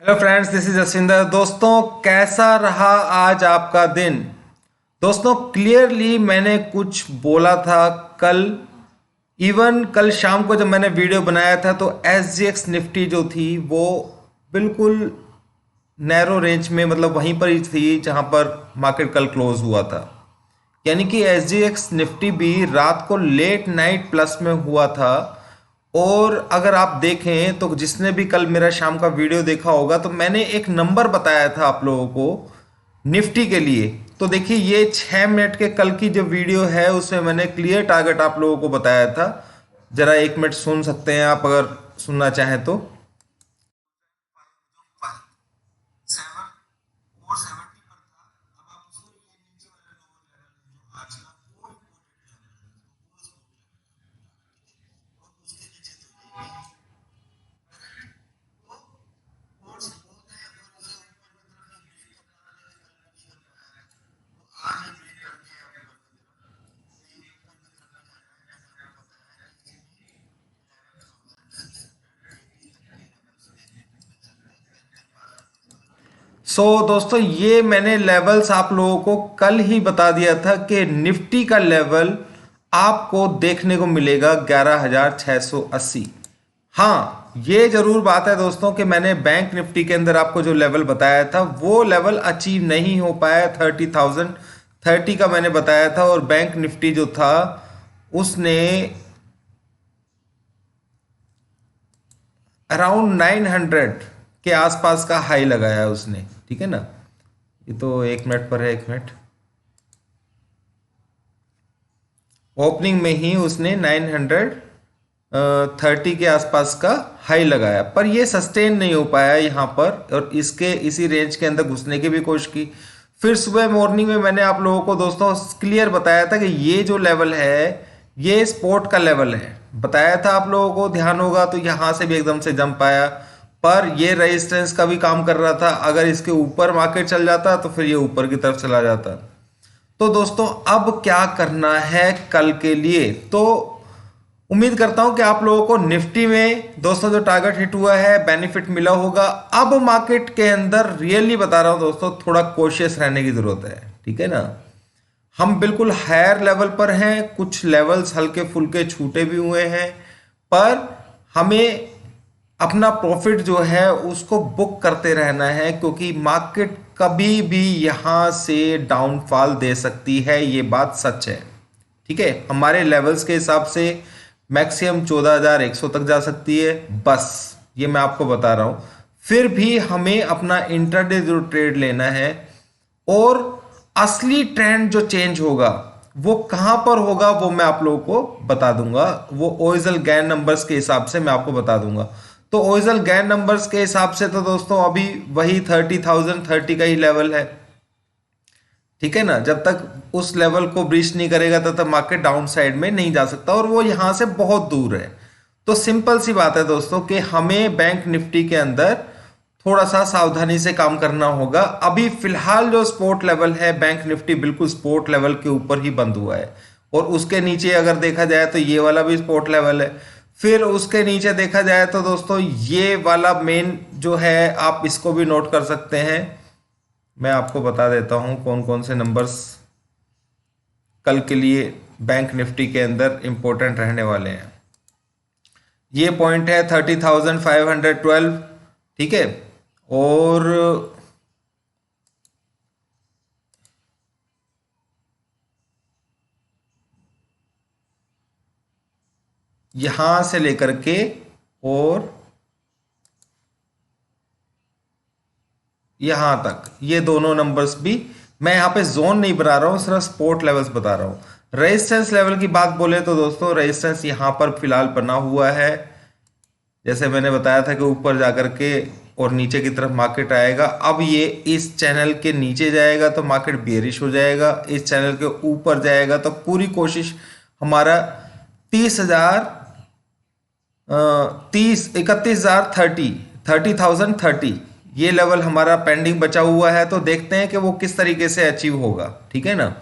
Hello friends, this is Jaswinder. दोस्तों, कैसा रहा आज आपका दिन? दोस्तों, क्लियरली मैंने कुछ बोला था कल। इवन कल शाम को जब मैंने वीडियो बनाया था तो एस जी एक्स निफ्टी जो थी वो बिल्कुल नैरो रेंज में, मतलब वहीं पर ही थी जहां पर मार्केट कल क्लोज हुआ था। यानी कि एस जी एक्स निफ्टी भी रात को लेट नाइट प्लस में हुआ था। और अगर आप देखें तो जिसने भी कल मेरा शाम का वीडियो देखा होगा तो मैंने एक नंबर बताया था आप लोगों को निफ्टी के लिए। तो देखिए, ये 6 मिनट के कल की जो वीडियो है उसमें मैंने क्लियर टारगेट आप लोगों को बताया था। जरा 1 मिनट सुन सकते हैं आप, अगर सुनना चाहें तो। दोस्तों, ये मैंने लेवल्स आप लोगों को कल ही बता दिया था कि निफ्टी का लेवल आपको देखने को मिलेगा 11,680। हाँ, ये जरूर बात है दोस्तों कि मैंने बैंक निफ्टी के अंदर आपको जो लेवल बताया था वो लेवल अचीव नहीं हो पाया। 30,030 का मैंने बताया था, और बैंक निफ्टी जो था उसने अराउंड 900 के आसपास का हाई लगाया उसने। ठीक है ना? ये तो 1 मिनट पर है, 1 मिनट। ओपनिंग में ही उसने 930 के आसपास का हाई लगाया, पर ये सस्टेन नहीं हो पाया यहाँ पर, और इसके इसी रेंज के अंदर घुसने की भी कोशिश की। फिर सुबह मॉर्निंग में मैंने आप लोगों को दोस्तों क्लियर बताया था कि ये जो लेवल है ये स्पोर्ट का लेवल है। बताया था आप लोगों को, ध्यान होगा तो। यहाँ से भी एकदम से जंप आया, पर ये रेजिस्टेंस का भी काम कर रहा था। अगर इसके ऊपर मार्केट चल जाता तो फिर ये ऊपर की तरफ चला जाता। तो दोस्तों, अब क्या करना है कल के लिए? तो उम्मीद करता हूं कि आप लोगों को निफ्टी में दोस्तों जो टारगेट हिट हुआ है बेनिफिट मिला होगा। अब मार्केट के अंदर रियली बता रहा हूं दोस्तों, थोड़ा कोशियस रहने की जरूरत है। ठीक है ना? हम बिल्कुल हायर लेवल पर हैं, कुछ लेवल्स हल्के फुल्के छूटे भी हुए हैं, पर हमें अपना प्रॉफिट जो है उसको बुक करते रहना है, क्योंकि मार्केट कभी भी यहां से डाउनफॉल दे सकती है। ये बात सच है। ठीक है? हमारे लेवल्स के हिसाब से मैक्सिमम 14,100 तक जा सकती है, बस ये मैं आपको बता रहा हूं। फिर भी हमें अपना इंटरडे जो ट्रेड लेना है, और असली ट्रेंड जो चेंज होगा वो कहां पर होगा वो मैं आप लोगों को बता दूंगा। वो ओइजल गैन नंबर्स के हिसाब से मैं आपको बता दूंगा। तो ओइजल गैन नंबर्स के हिसाब से तो दोस्तों अभी वही 30,030 का ही लेवल है। ठीक है ना? जब तक उस लेवल को ब्रीच नहीं करेगा तब तक मार्केट डाउन साइड में नहीं जा सकता, और वो यहां से बहुत दूर है। तो सिंपल सी बात है दोस्तों कि हमें बैंक निफ्टी के अंदर थोड़ा सा सावधानी से काम करना होगा। अभी फिलहाल जो स्पोर्ट लेवल है बैंक निफ्टी बिल्कुल स्पोर्ट लेवल के ऊपर ही बंद हुआ है, और उसके नीचे अगर देखा जाए तो ये वाला भी स्पोर्ट लेवल है। फिर उसके नीचे देखा जाए तो दोस्तों ये वाला मेन जो है, आप इसको भी नोट कर सकते हैं। मैं आपको बता देता हूं कौन कौन से नंबर्स कल के लिए बैंक निफ्टी के अंदर इंपॉर्टेंट रहने वाले हैं। ये पॉइंट है 30,512। ठीक है? और यहां से लेकर के, और यहां तक, ये दोनों नंबर्स भी मैं यहां पे जोन नहीं बना रहा हूं, सिर्फ स्पोर्ट लेवल्स बता रहा हूं। रेजिस्टेंस लेवल की बात बोले तो दोस्तों रेजिस्टेंस यहां पर फिलहाल बना हुआ है। जैसे मैंने बताया था कि ऊपर जाकर के और नीचे की तरफ मार्केट आएगा। अब ये इस चैनल के नीचे जाएगा तो मार्केट बेरिश हो जाएगा, इस चैनल के ऊपर जाएगा तो पूरी कोशिश हमारा 30,000 31,030 30,030 ये लेवल हमारा पेंडिंग बचा हुआ है। तो देखते हैं कि वो किस तरीके से अचीव होगा। ठीक है ना?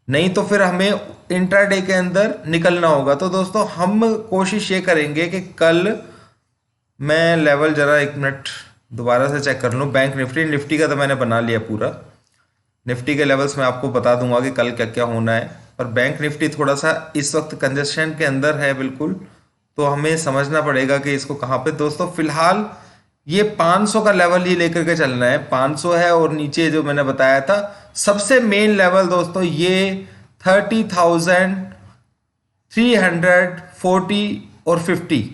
नहीं तो फिर हमें इंट्राडे के अंदर निकलना होगा। तो दोस्तों हम कोशिश ये करेंगे कि कल, मैं लेवल जरा 1 मिनट दोबारा से चेक कर लूँ। बैंक निफ्टी, निफ्टी का तो मैंने बना लिया पूरा। निफ्टी के लेवल्स मैं आपको बता दूंगा कि कल क्या क्या होना है। पर बैंक निफ्टी थोड़ा सा इस वक्त कंजेशन के अंदर है बिल्कुल, तो हमें समझना पड़ेगा कि इसको कहाँ पे। दोस्तों फिलहाल ये 500 का लेवल ही लेकर के चलना है, 500 है। और नीचे जो मैंने बताया था सबसे मेन लेवल दोस्तों ये 30,340 और 50,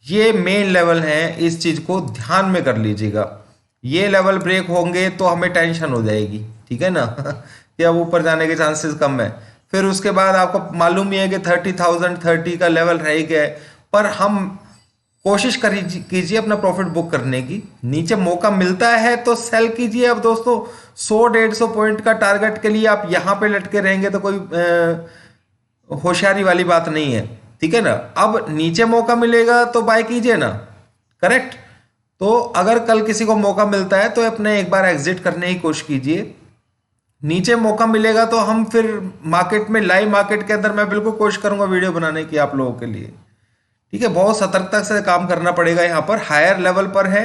ये मेन लेवल हैं। इस चीज को ध्यान में कर लीजिएगा। ये लेवल ब्रेक होंगे तो हमें टेंशन हो जाएगी, ठीक है ना कि अब ऊपर जाने के चांसेस कम है। फिर उसके बाद आपको मालूम ही है कि 30,030 का लेवल रह गया है। पर हम कोशिश कीजिए अपना प्रॉफिट बुक करने की। नीचे मौका मिलता है तो सेल कीजिए। अब दोस्तों 100-150 पॉइंट का टारगेट के लिए आप यहां पे लटके रहेंगे तो कोई होशियारी वाली बात नहीं है, ठीक है ना। अब नीचे मौका मिलेगा तो बाय कीजिए ना, करेक्ट। तो अगर कल किसी को मौका मिलता है तो अपने एक बार एग्जिट करने की कोशिश कीजिए। नीचे मौका मिलेगा तो हम फिर मार्केट में, लाइव मार्केट के अंदर मैं बिल्कुल कोशिश करूंगा वीडियो बनाने की आप लोगों के लिए, ठीक है। बहुत सतर्कता से काम करना पड़ेगा। यहाँ पर हायर लेवल पर है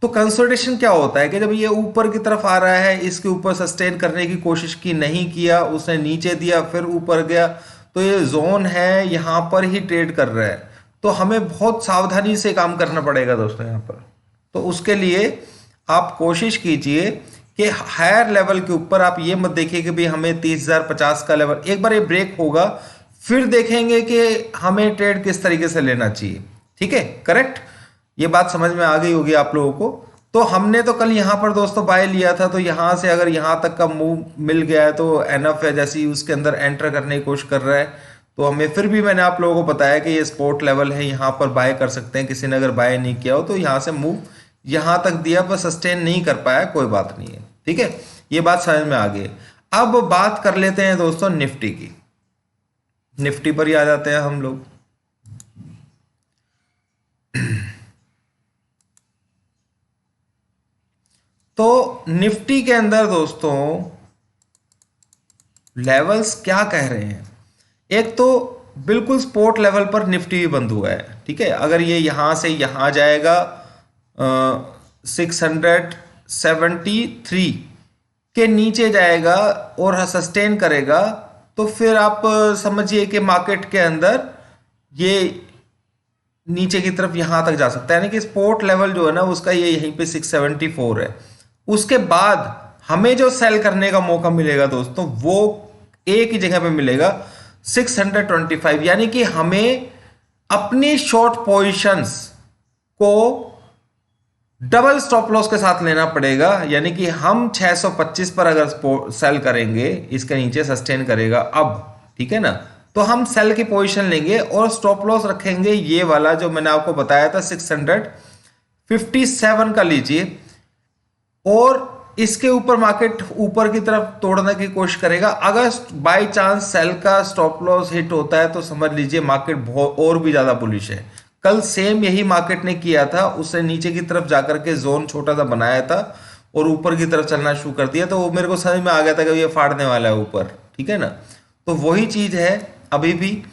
तो कंसोलिडेशन क्या होता है कि जब ये ऊपर की तरफ आ रहा है, इसके ऊपर सस्टेन करने की कोशिश की, नहीं किया, उसने नीचे दिया फिर ऊपर गया, तो ये जोन है यहाँ पर ही ट्रेड कर रहा है। तो हमें बहुत सावधानी से काम करना पड़ेगा दोस्तों यहाँ पर। तो उसके लिए आप कोशिश कीजिए कि हायर लेवल के ऊपर आप ये मत देखिए कि भाई हमें 30,050 का लेवल, एक बार ये ब्रेक होगा फिर देखेंगे कि हमें ट्रेड किस तरीके से लेना चाहिए, ठीक है, करेक्ट। ये बात समझ में आ गई होगी आप लोगों को। तो हमने तो कल यहाँ पर दोस्तों बाय लिया था, तो यहाँ से अगर यहाँ तक का मूव मिल गया है तो एनफ है। जैसे ही उसके अंदर एंटर करने की कोशिश कर रहा है तो हमें, फिर भी मैंने आप लोगों को बताया कि ये सपोर्ट लेवल है, यहाँ पर बाय कर सकते हैं। किसी ने अगर बाय नहीं किया हो तो यहाँ से मूव यहाँ तक दिया पर सस्टेन नहीं कर पाया, कोई बात नहीं है, ठीक है। ये बात समझ में आ गई। अब बात कर लेते हैं दोस्तों निफ्टी की। निफ्टी पर ही आ जाते हैं हम लोग। तो निफ्टी के अंदर दोस्तों लेवल्स क्या कह रहे हैं। एक तो बिल्कुल स्पोर्ट लेवल पर निफ्टी भी बंद हुआ है, ठीक है। अगर ये यहां से यहां जाएगा 673 के नीचे जाएगा और सस्टेन करेगा तो फिर आप समझिए कि मार्केट के अंदर ये नीचे की तरफ यहां तक जा सकता है। यानी कि स्पोर्ट लेवल जो है ना उसका ये यहीं पे 674 है। उसके बाद हमें जो सेल करने का मौका मिलेगा दोस्तों वो एक ही जगह पे मिलेगा 625। यानी कि हमें अपनी शॉर्ट पोजीशंस को डबल स्टॉप लॉस के साथ लेना पड़ेगा। यानी कि हम 625 पर अगर सेल करेंगे, इसके नीचे सस्टेन करेगा अब, ठीक है ना, तो हम सेल की पोजीशन लेंगे और स्टॉप लॉस रखेंगे ये वाला जो मैंने आपको बताया था 657 का लीजिए। और इसके ऊपर मार्केट ऊपर की तरफ तोड़ने की कोशिश करेगा। अगर बाय चांस सेल का स्टॉप लॉस हिट होता है तो समझ लीजिए मार्केट बहुत और भी ज्यादा बुलिश है। कल सेम यही मार्केट ने किया था, उसने नीचे की तरफ जाकर के जोन छोटा सा बनाया था और ऊपर की तरफ चलना शुरू कर दिया। तो वो मेरे को समझ में आ गया था कि ये फाड़ने वाला है ऊपर, ठीक है ना। तो वही चीज है अभी भी।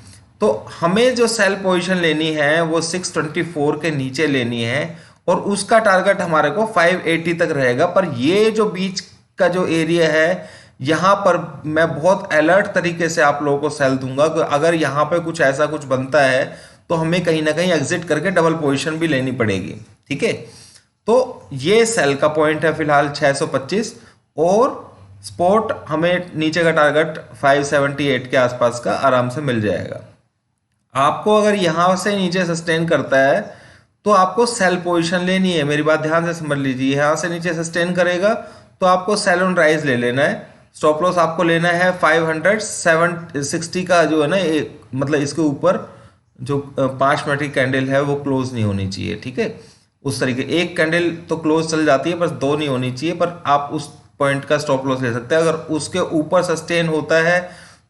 तो हमें जो सेल पोजीशन लेनी है वो 624 के नीचे लेनी है और उसका टारगेट हमारे को 580 तक रहेगा। पर ये जो बीच का जो एरिया है यहां पर मैं बहुत अलर्ट तरीके से आप लोगों को सेल दूंगा कि अगर यहां पे कुछ ऐसा कुछ बनता है तो हमें कहीं ना कहीं एग्जिट करके डबल पोजीशन भी लेनी पड़ेगी, ठीक है। तो ये सेल का पॉइंट है फिलहाल 625 और स्पॉट हमें नीचे का टारगेट 578 के आसपास का आराम से मिल जाएगा। आपको अगर यहां से नीचे सस्टेन करता है तो आपको सेल पोजीशन लेनी है। मेरी बात ध्यान से समझ लीजिए, यहां से नीचे सस्टेन करेगा तो आपको सेल ऑन राइज ले लेना है। स्टॉप लॉस आपको लेना है 560 का जो है ना, मतलब इसके ऊपर जो 5 मिनट की कैंडल है वो क्लोज नहीं होनी चाहिए, ठीक है। उस तरीके एक कैंडल तो क्लोज चल जाती है, बस दो नहीं होनी चाहिए। पर आप उस पॉइंट का स्टॉप लॉस ले सकते हैं। अगर उसके ऊपर सस्टेन होता है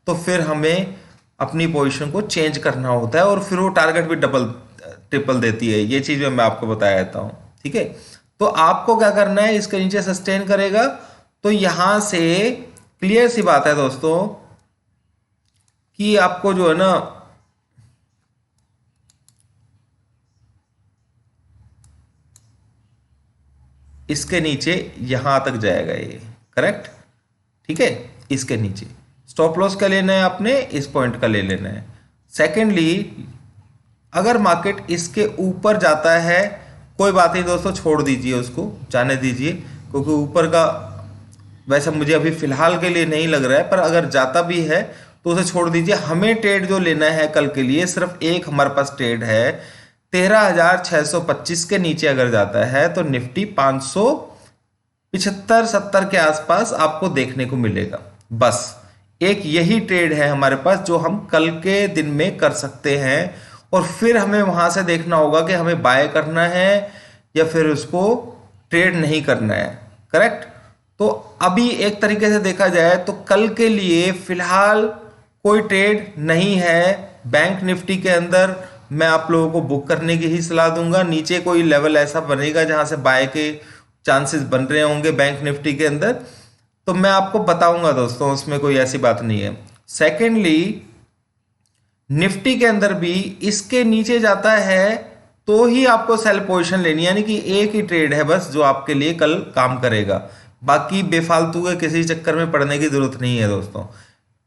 तो फिर हमें अपनी पोजीशन को चेंज करना होता है और फिर वो टारगेट भी डबल ट्रिपल देती है। ये चीज मैं आपको बताया देता हूं, ठीक है। तो आपको क्या करना है, इसके नीचे सस्टेन करेगा तो यहां से क्लियर सी बात है दोस्तों कि आपको जो है ना इसके नीचे यहाँ तक जाएगा ये, करेक्ट, ठीक है, इसके नीचे। स्टॉप लॉस का लेना है आपने, इस पॉइंट का ले लेना है। सेकेंडली, अगर मार्केट इसके ऊपर जाता है, कोई बात नहीं दोस्तों, छोड़ दीजिए उसको, जाने दीजिए, क्योंकि ऊपर का वैसे मुझे अभी फिलहाल के लिए नहीं लग रहा है, पर अगर जाता भी है तो उसे छोड़ दीजिए। हमें ट्रेड जो लेना है कल के लिए, सिर्फ एक हमारे पास ट्रेड है, 13,625 के नीचे अगर जाता है तो निफ्टी 575-70 के आसपास आपको देखने को मिलेगा। बस एक यही ट्रेड है हमारे पास जो हम कल के दिन में कर सकते हैं, और फिर हमें वहां से देखना होगा कि हमें बाय करना है या फिर उसको ट्रेड नहीं करना है, करेक्ट। तो अभी एक तरीके से देखा जाए तो कल के लिए फिलहाल कोई ट्रेड नहीं है बैंक निफ्टी के अंदर। मैं आप लोगों को बुक करने की ही सलाह दूंगा। नीचे कोई लेवल ऐसा बनेगा जहां से बाय के चांसेस बन रहे होंगे बैंक निफ्टी के अंदर, तो मैं आपको बताऊंगा दोस्तों, उसमें कोई ऐसी बात नहीं है। सेकेंडली, निफ्टी के अंदर भी इसके नीचे जाता है तो ही आपको सेल पोजीशन लेनी है, यानी कि एक ही ट्रेड है बस जो आपके लिए कल काम करेगा। बाकी बेफालतू के किसी चक्कर में पड़ने की जरूरत नहीं है दोस्तों।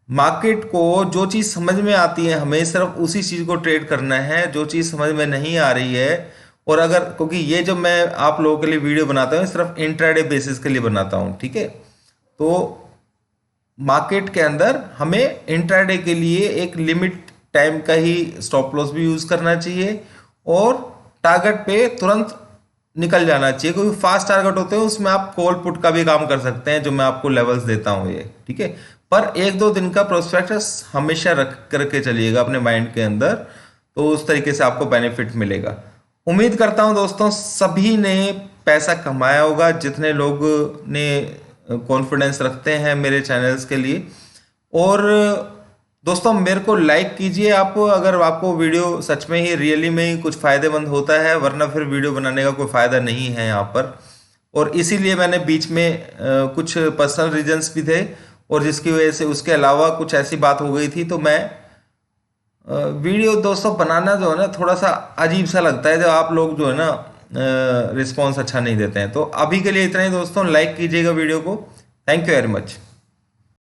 मार्केट को जो चीज़ समझ में आती है हमें सिर्फ उसी चीज़ को ट्रेड करना है, जो चीज़ समझ में नहीं आ रही है, और अगर, क्योंकि ये जो मैं आप लोगों के लिए वीडियो बनाता हूँ सिर्फ इंट्राडे बेसिस के लिए बनाता हूँ, ठीक है। तो मार्केट के अंदर हमें इंट्राडे के लिए एक लिमिट टाइम का ही स्टॉप लॉस भी यूज करना चाहिए, और टारगेट पे तुरंत निकल जाना चाहिए। क्योंकि फास्ट टारगेट होते हैं उसमें आप कॉल पुट का भी काम कर सकते हैं, जो मैं आपको लेवल्स देता हूँ ये, ठीक है। पर एक दो दिन का प्रोस्पेक्टस हमेशा रख करके चलिएगा अपने माइंड के अंदर, तो उस तरीके से आपको बेनिफिट मिलेगा। उम्मीद करता हूं दोस्तों सभी ने पैसा कमाया होगा, जितने लोग ने कॉन्फिडेंस रखते हैं मेरे चैनल्स के लिए। और दोस्तों मेरे को लाइक कीजिए आप, अगर आपको वीडियो सच में ही रियली में ही कुछ फ़ायदेमंद होता है, वरना फिर वीडियो बनाने का कोई फ़ायदा नहीं है यहाँ पर। और इसीलिए मैंने बीच में कुछ पर्सनल रीजंस भी थे, और जिसकी वजह से उसके अलावा कुछ ऐसी बात हो गई थी, तो मैं वीडियो दोस्तों बनाना जो है ना थोड़ा सा अजीब सा लगता है जब आप लोग जो है ना रिस्पॉन्स अच्छा नहीं देते हैं। तो अभी के लिए इतना ही दोस्तों, लाइक कीजिएगा वीडियो को। Thank you very much.